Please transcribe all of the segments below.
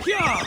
Yeah!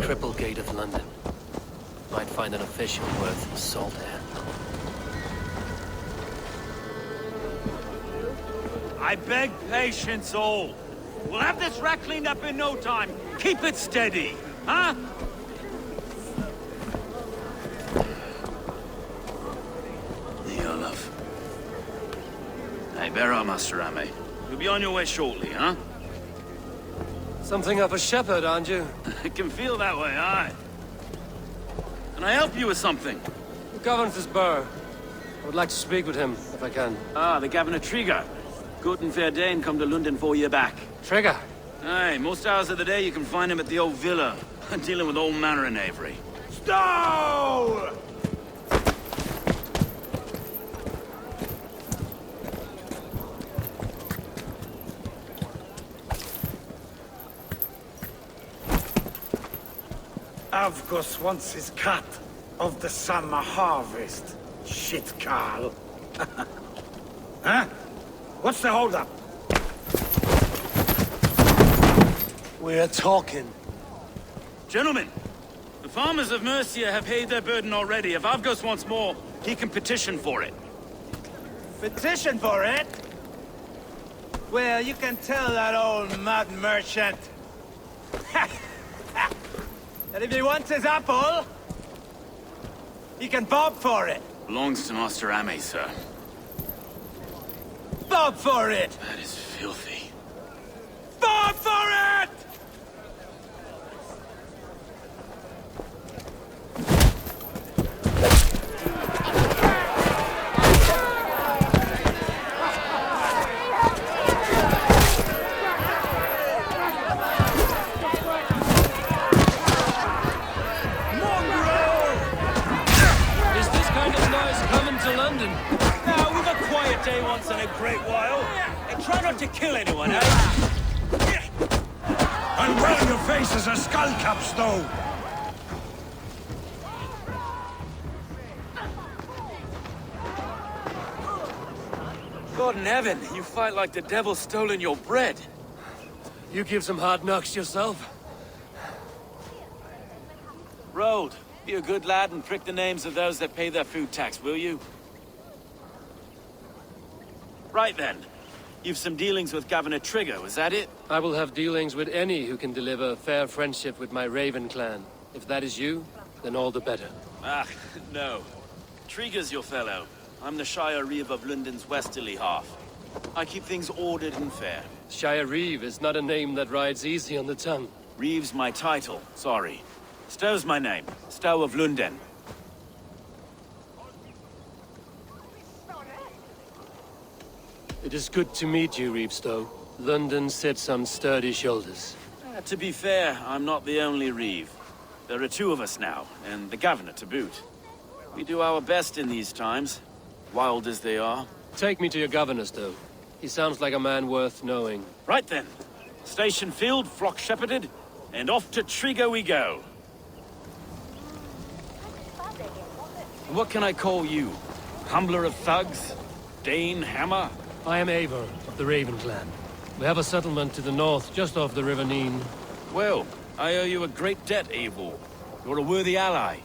Triple Gate of London. Might find an official worth salt hand. I beg patience, all. We'll have this wreck cleaned up in no time. Keep it steady, huh? Here, love. Hey, bear up, Master Ame. You'll be on your way shortly, huh? Something of a shepherd, aren't you? It can feel that way, aye. Can I help you with something? Who governs this burgh? I would like to speak with him, if I can. Ah, the Governor Trigger. Good and fair Dane come to London 4 year back. Trigger! Aye, most hours of the day you can find him at the old villa, dealing with all manner of knavery. Stow! Avgos wants his cut of the summer harvest. Shit, Carl. Huh? What's the holdup? We're talking. Gentlemen, the farmers of Mercia have paid their burden already. If Avgos wants more, he can petition for it. Petition for it? Well, you can tell that old mud merchant that if he wants his apple, he can bob for it. Belongs to Master Ame, sir. Bob for it! That is filthy. Bob for it! Day once in a great while. And try not to kill anyone, eh? And well, your face is a skull cap, though. God in heaven, you fight like the devil stolen your bread. You give some hard knocks yourself. Road, be a good lad and prick the names of those that pay their food tax, will you? Right then. You've some dealings with Governor Trigger, was that it? I will have dealings with any who can deliver fair friendship with my Raven clan. If that is you, then all the better. Ah, no. Trigger's your fellow. I'm the Shire Reeve of London's westerly half. I keep things ordered and fair. Shire Reeve is not a name that rides easy on the tongue. Reeve's my title, sorry. Stow's my name. Stow of Lunden. It is good to meet you, Reevestow. London sits on sturdy shoulders. To be fair, I'm not the only Reeve. There are two of us now, and the governor to boot. We do our best in these times, wild as they are. Take me to your governor, Stow. He sounds like a man worth knowing. Right then. Station filled, flock shepherded, and off to Trigo we go. What can I call you? Humbler of thugs? Dane Hammer? I am Eivor of the Raven clan. We have a settlement to the north, just off the River Neen. Well, I owe you a great debt, Eivor. You're a worthy ally.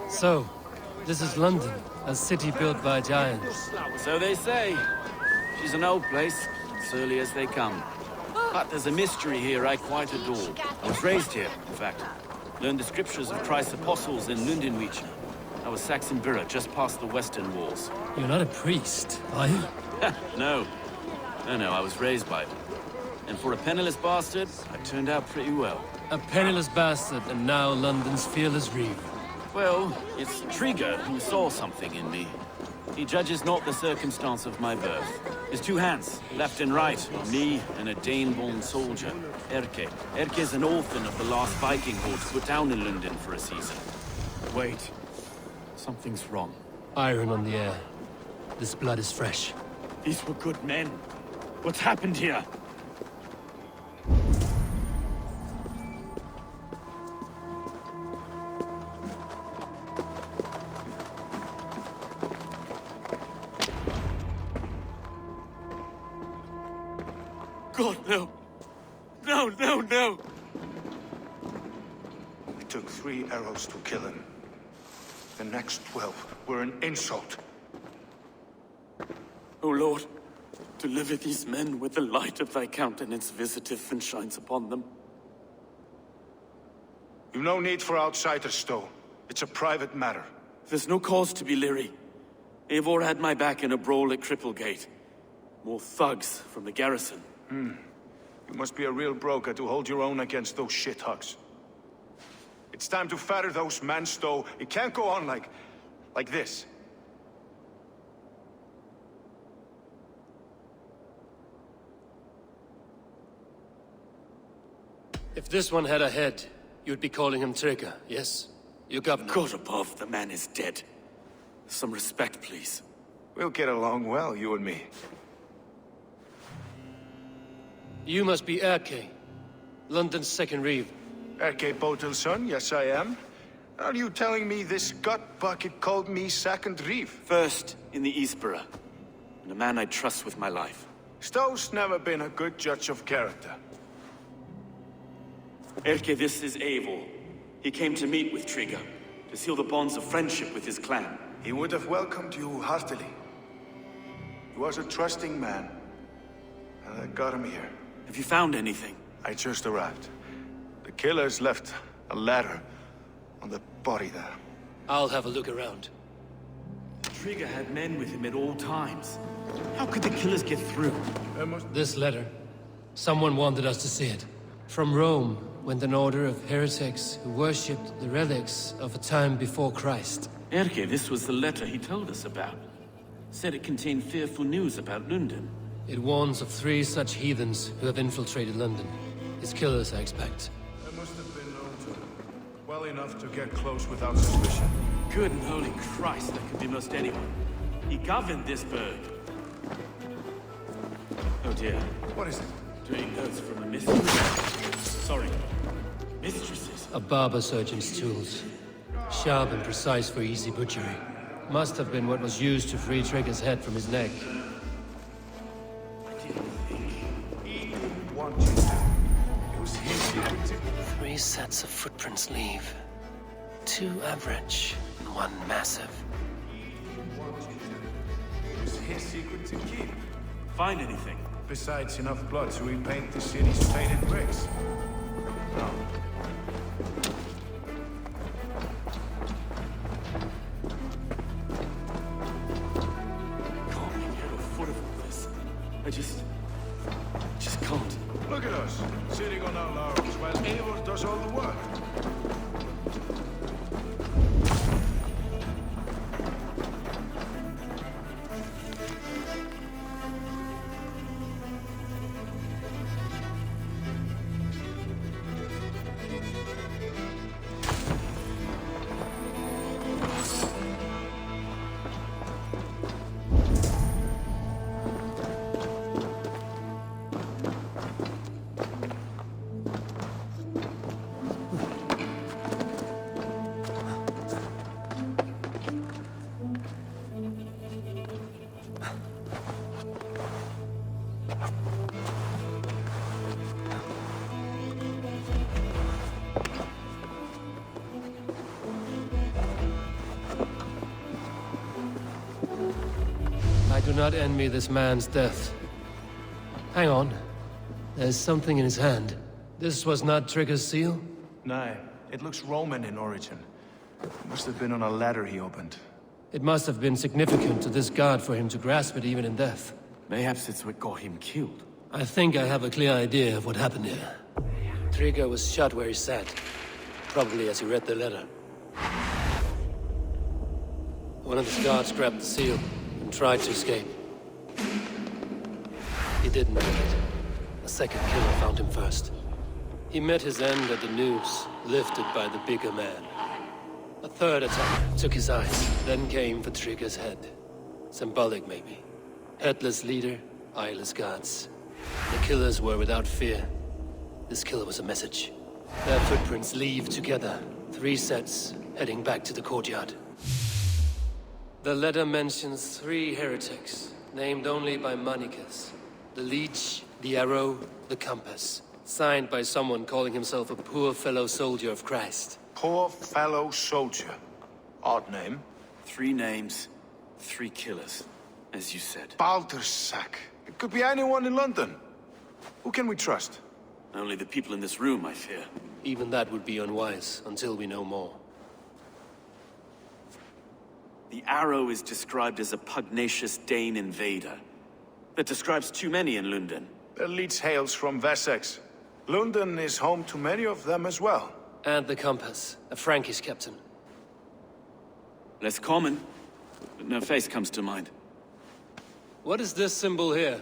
So, this is London, a city built by giants. So they say. She's an old place, surly as they come. But there's a mystery here I quite adore. I was raised here, in fact. Learned the scriptures of Christ's apostles in Lundenwich. I was Saxon Borough, just past the western walls. You're not a priest, are you? No. No, I was raised by them. And for a penniless bastard, I turned out pretty well. A penniless bastard, and now London's fearless Reeve. Well, it's Trigger who saw something in me. He judges not the circumstance of my birth. His two hands, left and right, me and a Dane-born soldier, Erke. Erke's an orphan of the last Viking horde put down in London for a season. Wait. Something's wrong. Iron on the air. This blood is fresh. These were good men. What's happened here? God, no. No. It took 3 arrows to kill him. The next 12 were an insult. O Lord, deliver these men with the light of thy countenance visiteth and shines upon them. You've no need for outsiders, Stow. It's a private matter. There's no cause to be leery. Eivor had my back in a brawl at Cripplegate. More thugs from the garrison. You must be a real broker to hold your own against those shithugs. It's time to fatter those men, Stow. It can't go on like this. If this one had a head, you'd be calling him Trigger, yes? You governor. God above, the man is dead. Some respect, please. We'll get along well, you and me. You must be Erke, London's second Reeve. Erke Botel's son, yes I am. Are you telling me this gut bucket called me second Reeve? First in the Eastborough, and a man I trust with my life. Stow's never been a good judge of character. Erke, this is Eivor. He came to meet with Trigger, to seal the bonds of friendship with his clan. He would have welcomed you heartily. He was a trusting man, and I got him here. Have you found anything? I just arrived. The killers left a ladder on the body there. I'll have a look around. Trigger had men with him at all times. How could the killers get through? This letter. Someone wanted us to see it. From Rome went an order of heretics who worshipped the relics of a time before Christ. Erke, this was the letter he told us about. Said it contained fearful news about London. It warns of 3 such heathens who have infiltrated London. His killers, I expect. I must have been known to him. Well enough to get close without suspicion. Good and holy Christ, that could be most anyone. He governed this burg. Oh dear. What is it? Doing notes from a mistress. Sorry. Mistresses. A barber surgeon's tools. Sharp and precise for easy butchery. Must have been what was used to free Trigger's head from his neck. It was his secret to... 3 sets of footprints leave. 2 average, and 1 massive. It was his secret to keep. Find anything? Besides enough blood to repaint the city's faded bricks. No. work. I do not envy this man's death. Hang on. There's something in his hand. This was not Trigger's seal? No, it looks Roman in origin. It must have been on a ladder he opened. It must have been significant to this god for him to grasp it even in death. Mayhaps it's what got him killed. I think I have a clear idea of what happened here. Trigger was shot where he sat. Probably as he read the letter. One of the guards grabbed the seal and tried to escape. He didn't make it. A second killer found him first. He met his end at the noose, lifted by the bigger man. A third attacker took his eyes, then came for Trigger's head. Symbolic, maybe. Headless leader, eyeless guards. The killers were without fear. This killer was a message. Their footprints leave together. 3 sets, heading back to the courtyard. The letter mentions 3 heretics, named only by Manicus. The Leech, the Arrow, the Compass. Signed by someone calling himself a poor fellow soldier of Christ. Poor fellow soldier. Odd name. 3 names, 3 killers, as you said. Baldersack. It could be anyone in London. Who can we trust? Only the people in this room, I fear. Even that would be unwise, until we know more. The Arrow is described as a pugnacious Dane invader. That describes too many in London. The Leech hails from Wessex. London is home to many of them as well. And the Compass, a Frankish captain. Less common, but no face comes to mind. What is this symbol here?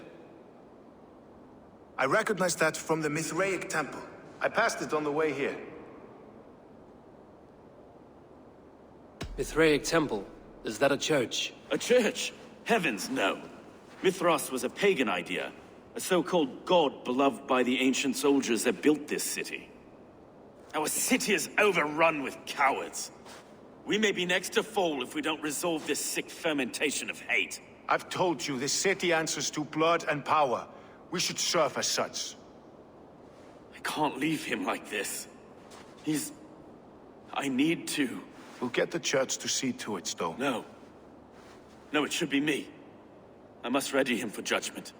I recognize that from the Mithraic temple. I passed it on the way here. Mithraic temple? Is that a church? A church? Heavens, no. Mithras was a pagan idea. A so-called god beloved by the ancient soldiers that built this city. Our city is overrun with cowards. We may be next to fall if we don't resolve this sick fermentation of hate. I've told you, this city answers to blood and power. We should serve as such. I can't leave him like this. I need to. We'll get the church to see to it, Stowe. No. No, it should be me. I must ready him for judgment.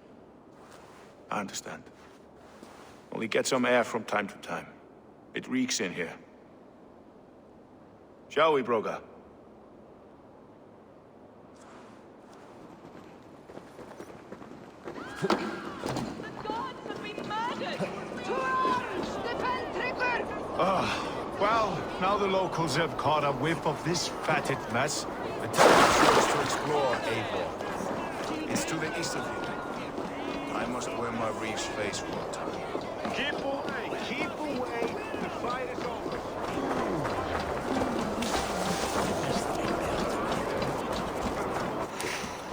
I understand. Only get some air from time to time. It reeks in here. Shall we, Broga? The gods have been murdered! To arms! Defend Trigger! Well, now the locals have caught a whiff of this fatted mess. The time is to explore Avon. It's to the east of here. I must wear my Reeves face for a time. Keep away! Keep away! The fight is over!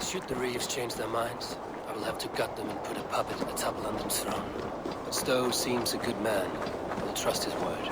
Should the Reeves change their minds, I will have to gut them and put a puppet atop London's throne. But Stowe seems a good man. I will trust his word.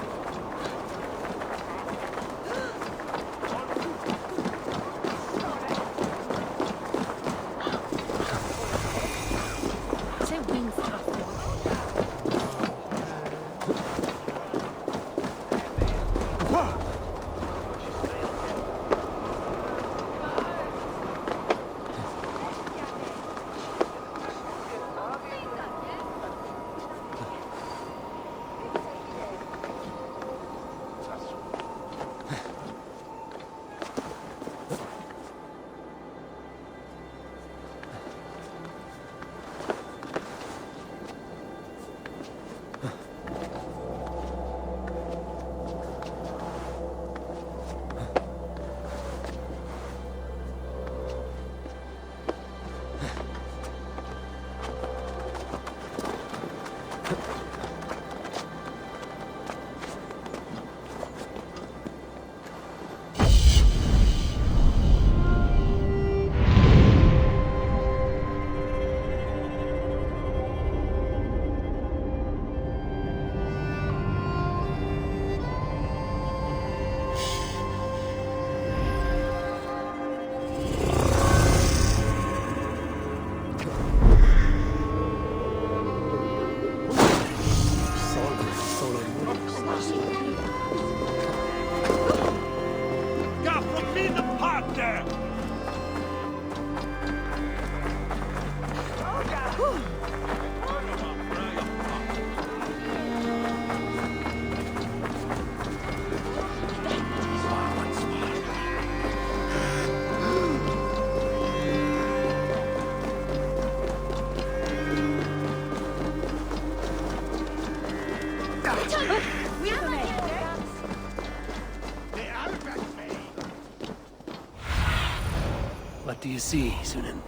do you see, Sunan?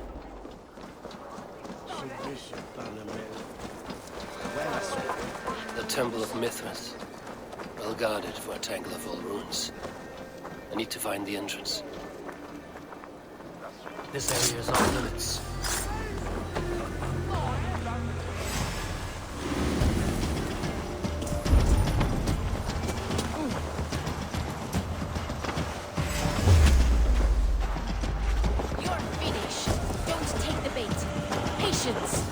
The Temple of Mithras. Well guarded for a tangle of old ruins. I need to find the entrance. This area is off limits. You're finished. Don't take the bait. Patience.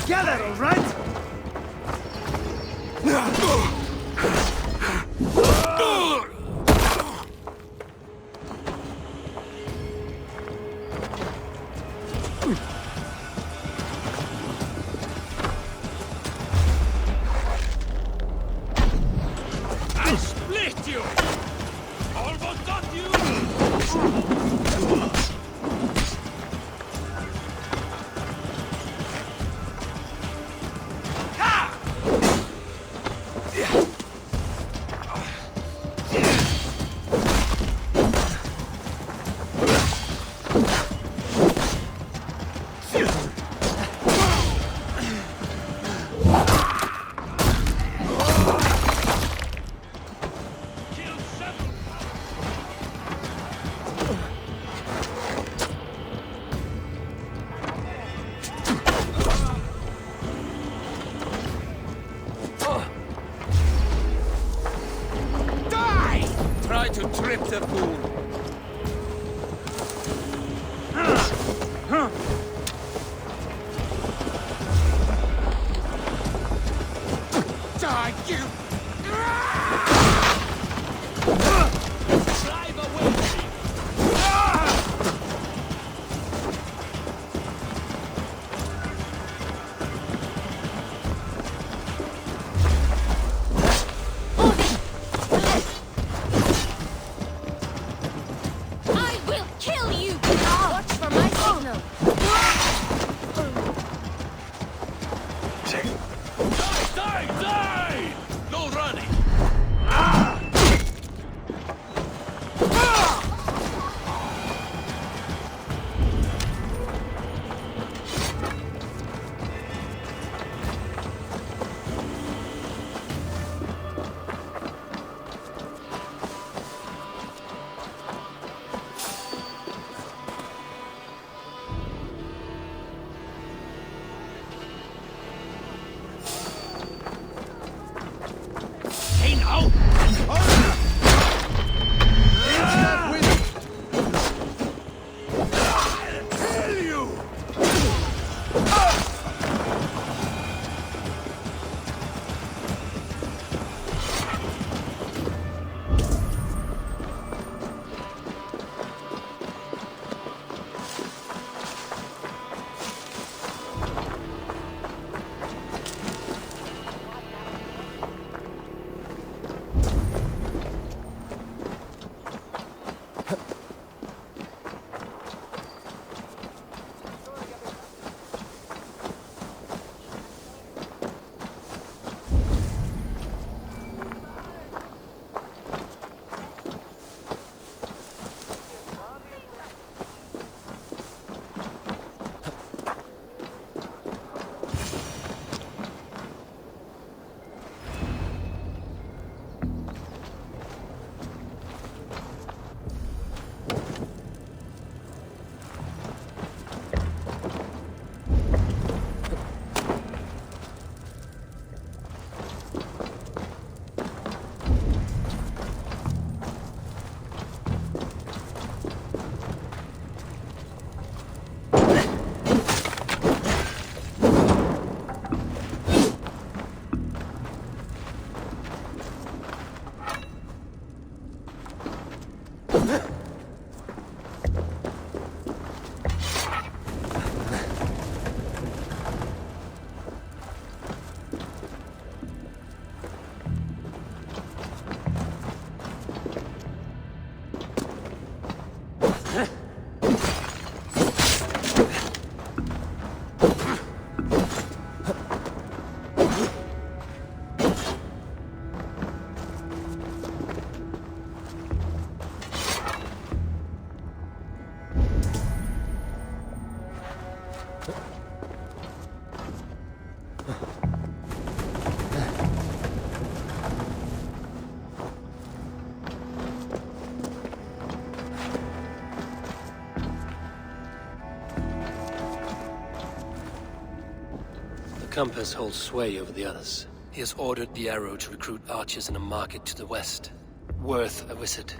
Together, all right? I split you! Almost got you! Try to trip the fool. Die, you! Drive away with me! I will kill you! Watch for my signal. Die! Die! No running! Hey, now! Kill you! compass holds sway over the others. He has ordered the Arrow to recruit archers in a market to the west. Worth a visit.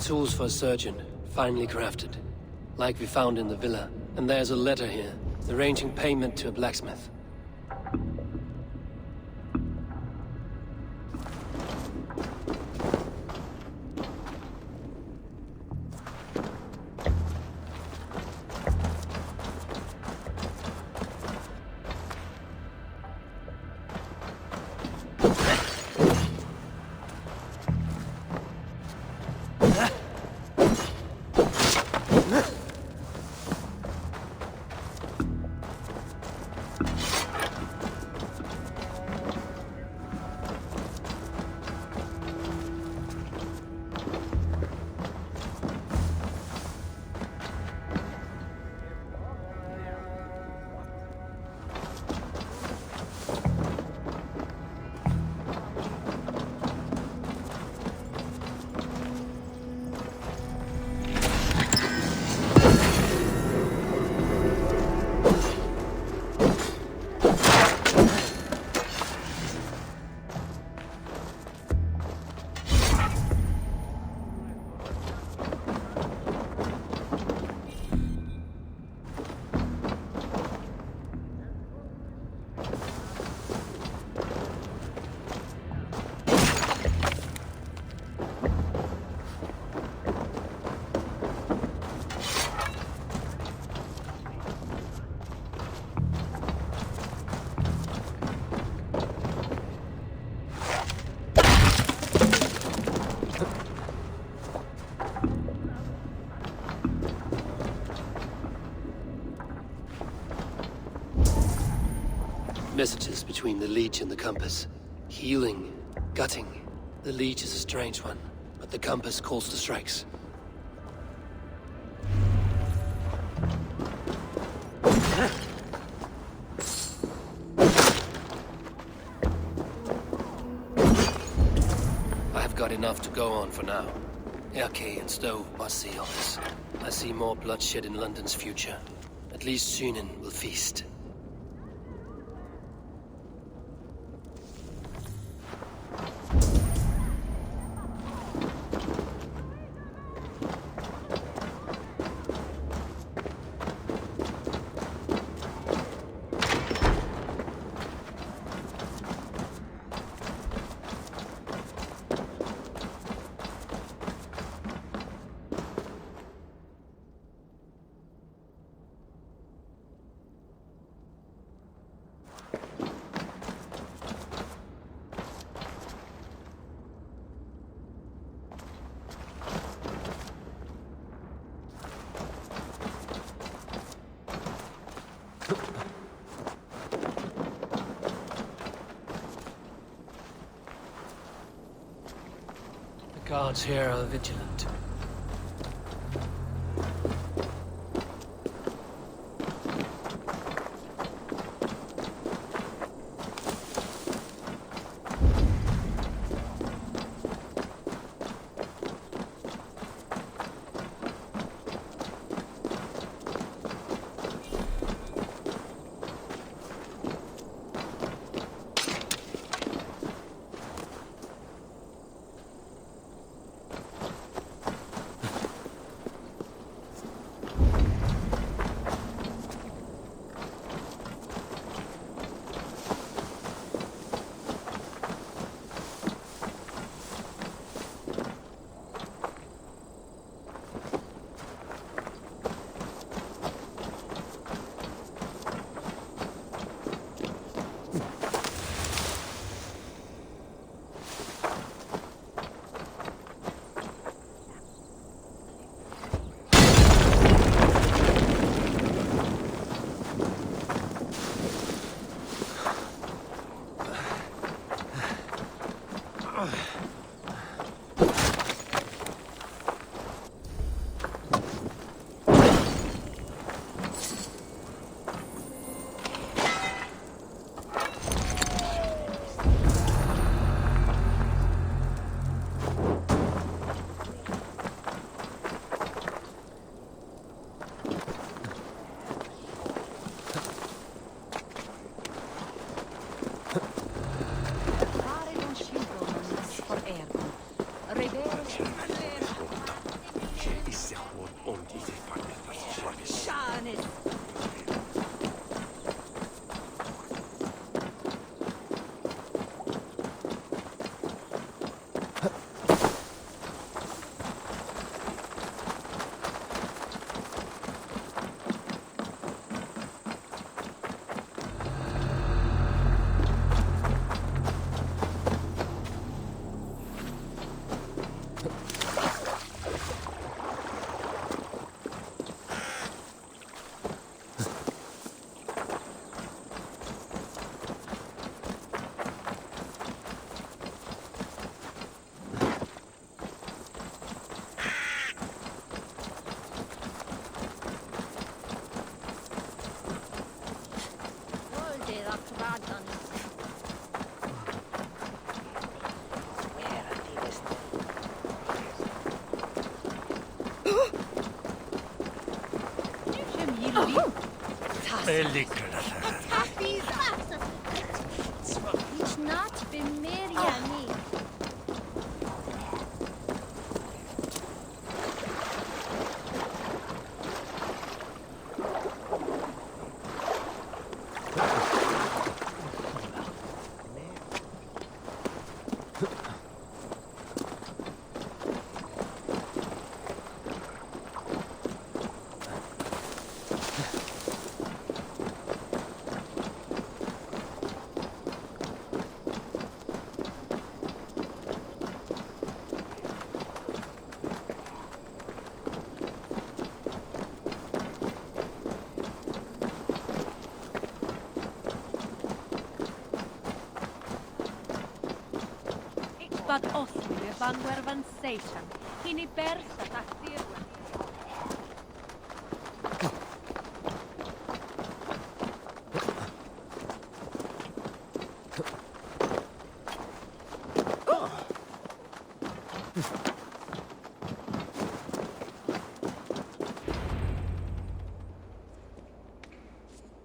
Tools for a surgeon, finely crafted. Like we found in the villa. And there's a letter here, arranging payment to a blacksmith. Messages between the Leech and the Compass. Healing, gutting. The Leech is a strange one, but the Compass calls the strikes. I have got enough to go on for now. Erke and Stowe must see all this. I see more bloodshed in London's future. At least Synen will feast. The guards here are vigilant. It's not Bimiriani. But osmir vanwervan Satan. Hini bersa takdirwan.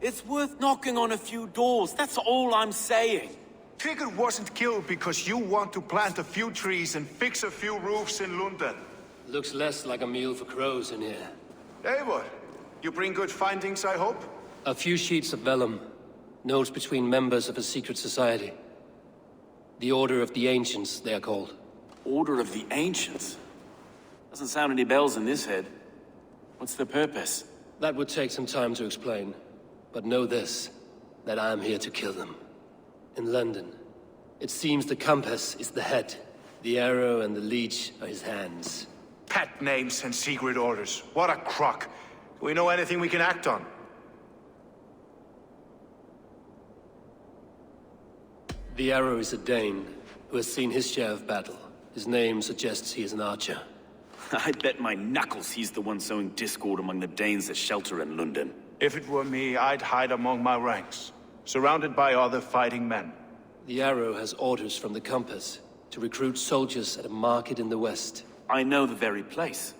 It's worth knocking on a few doors, that's all I'm saying. Trigger wasn't killed because you want to plant a few trees and fix a few roofs in London. Looks less like a meal for crows in here. Eivor, you bring good findings, I hope? A few sheets of vellum. Notes between members of a secret society. The Order of the Ancients, they are called. Order of the Ancients? Doesn't sound any bells in this head. What's the purpose? That would take some time to explain. But know this, that I am here to kill them. In London, it seems the compass is the head. The arrow and the leech are his hands. Pet names and secret orders. What a crock. Do we know anything we can act on? The arrow is a Dane, who has seen his share of battle. His name suggests he is an archer. I bet my knuckles he's the one sowing discord among the Danes that shelter in London. If it were me, I'd hide among my ranks, surrounded by other fighting men. The arrow has orders from the compass to recruit soldiers at a market in the west. I know the very place.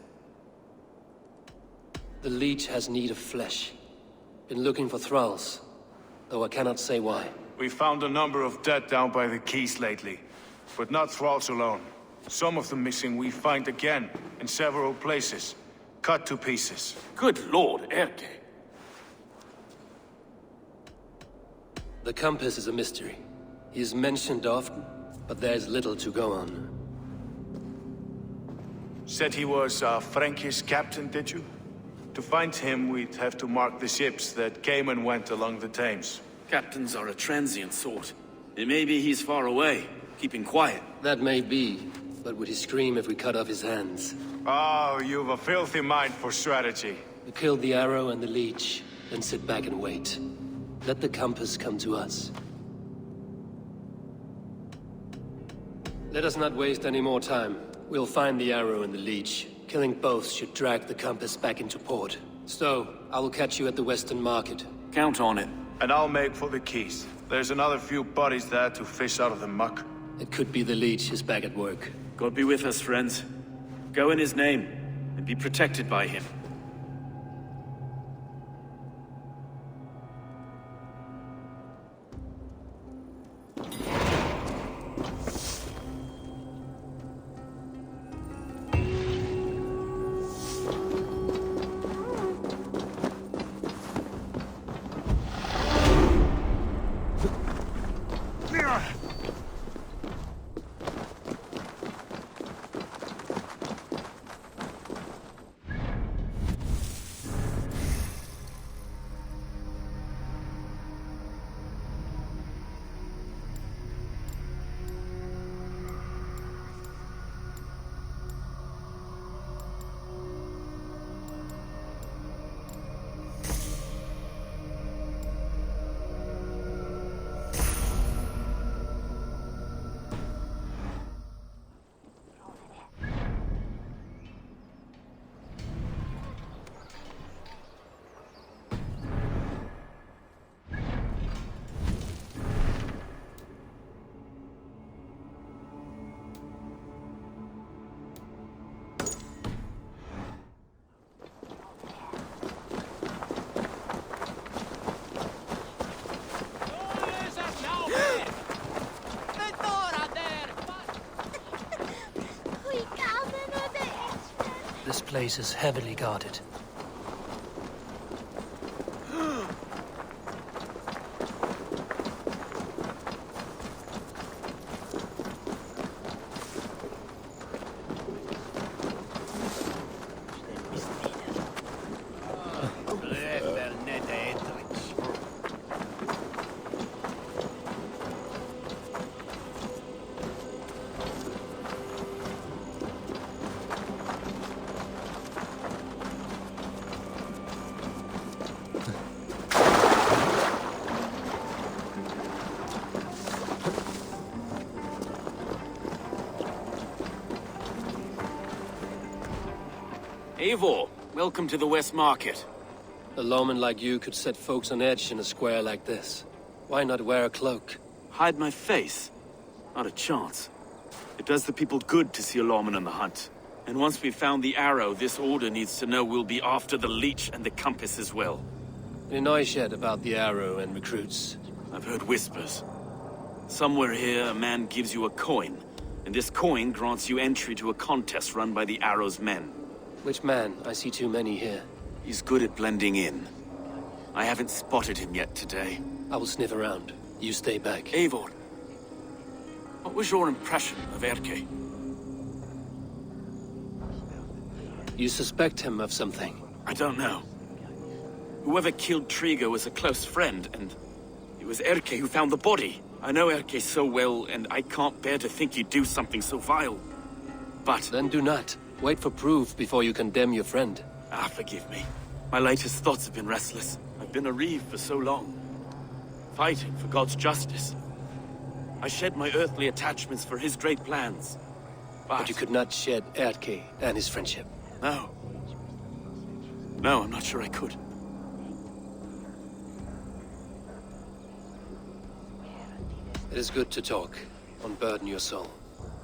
The leech has need of flesh. Been looking for thralls, though I cannot say why. We found a number of dead down by the quays lately, but not thralls alone. Some of the missing we find again in several places, cut to pieces. Good lord, Erke. The compass is a mystery. He is mentioned often, but there is little to go on. Said he was a Frankish captain, did you? To find him, we'd have to mark the ships that came and went along the Thames. Captains are a transient sort. It may be he's far away, keeping quiet. That may be, but would he scream if we cut off his hands? Oh, you've a filthy mind for strategy. We kill the arrow and the leech, then sit back and wait. Let the compass come to us. Let us not waste any more time. We'll find the arrow and the leech. Killing both should drag the compass back into port. So, I will catch you at the Western Market. Count on it. And I'll make for the quays. There's another few bodies there to fish out of the muck. It could be the leech is back at work. God be with us, friends. Go in his name, and be protected by him. place is heavily guarded. Eivor, welcome to the West Market. A lawman like you could set folks on edge in a square like this. Why not wear a cloak? Hide my face? Not a chance. It does the people good to see a lawman on the hunt. And once we've found the arrow, this order needs to know we'll be after the leech and the compass as well. Any noise yet about the arrow and recruits? I've heard whispers. Somewhere here, a man gives you a coin, and this coin grants you entry to a contest run by the arrow's men. Which man? I see too many here. He's good at blending in. I haven't spotted him yet today. I will sniff around. You stay back. Eivor, what was your impression of Erke? You suspect him of something? I don't know. Whoever killed Trigo was a close friend, and it was Erke who found the body. I know Erke so well, and I can't bear to think he'd do something so vile. But... Then do not. Wait for proof before you condemn your friend. Forgive me. My latest thoughts have been restless. I've been a reeve for so long. Fighting for God's justice. I shed my earthly attachments for his great plans. But you could not shed Erke and his friendship. No. No, I'm not sure I could. It is good to talk. Unburden your soul.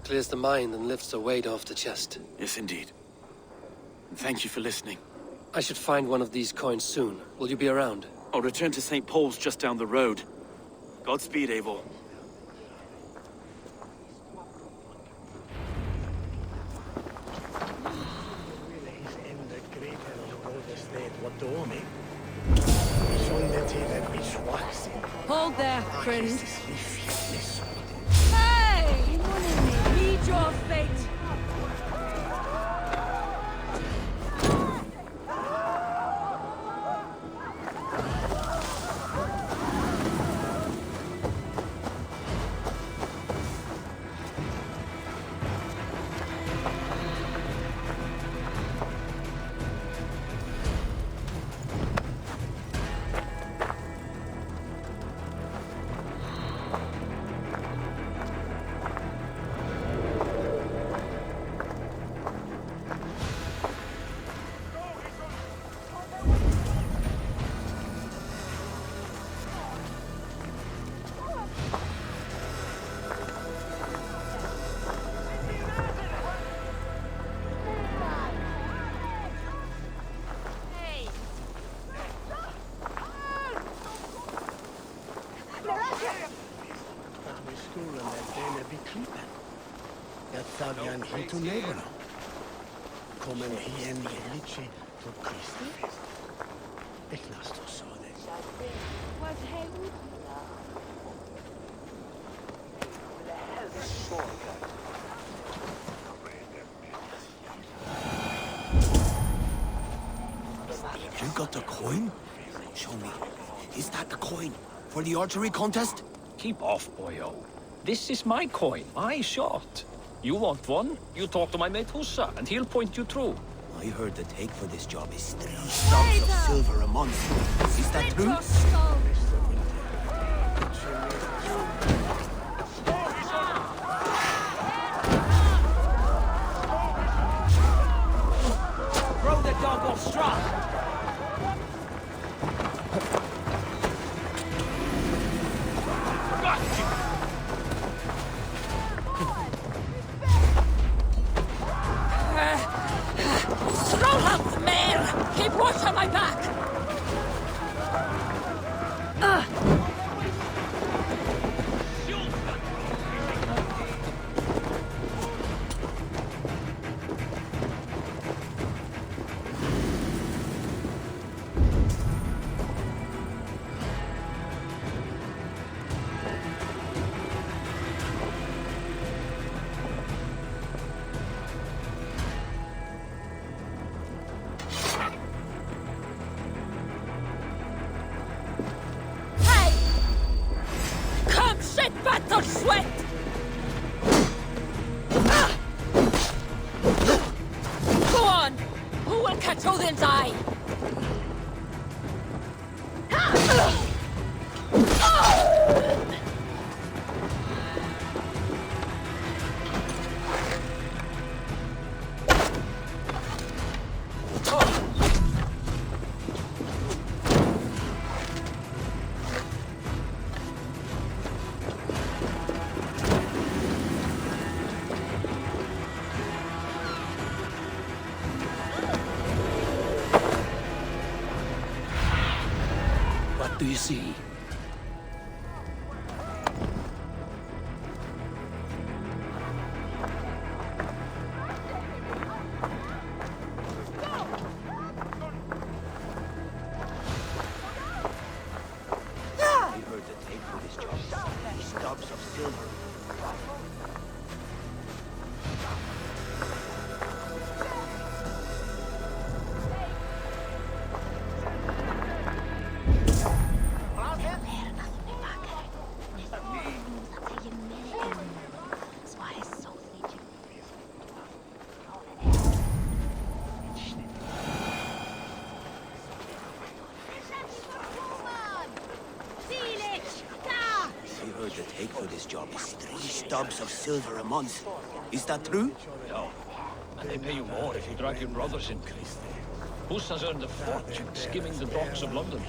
Clears the mind and lifts the weight off the chest. Yes, indeed. And thank you for listening. I should find one of these coins soon. Will you be around? I'll return to St. Paul's just down the road. Godspeed, Eivor. Hold there, friend. Hey! Meet your fate! Savian hit negro. Kommer hien liczy to Kristi. Ich nas to sode. Was held? You got the coin? Show me. Is that the coin for the archery contest? Keep off, boyo. This is my coin, my shot. You want one? You talk to my mate Hussa, and he'll point you through. I heard the take for this job is 3 stubs of silver a month. Is that true? Throw the dog off strong. Keep watch on my back! do you see? We heard the tape for this job. These stubs of silver. We heard the take for this job is 3 stubs of silver a month. Is that true? Yeah. And they pay you more if you drag your brothers in. Hus has earned a fortune skimming the docks of London.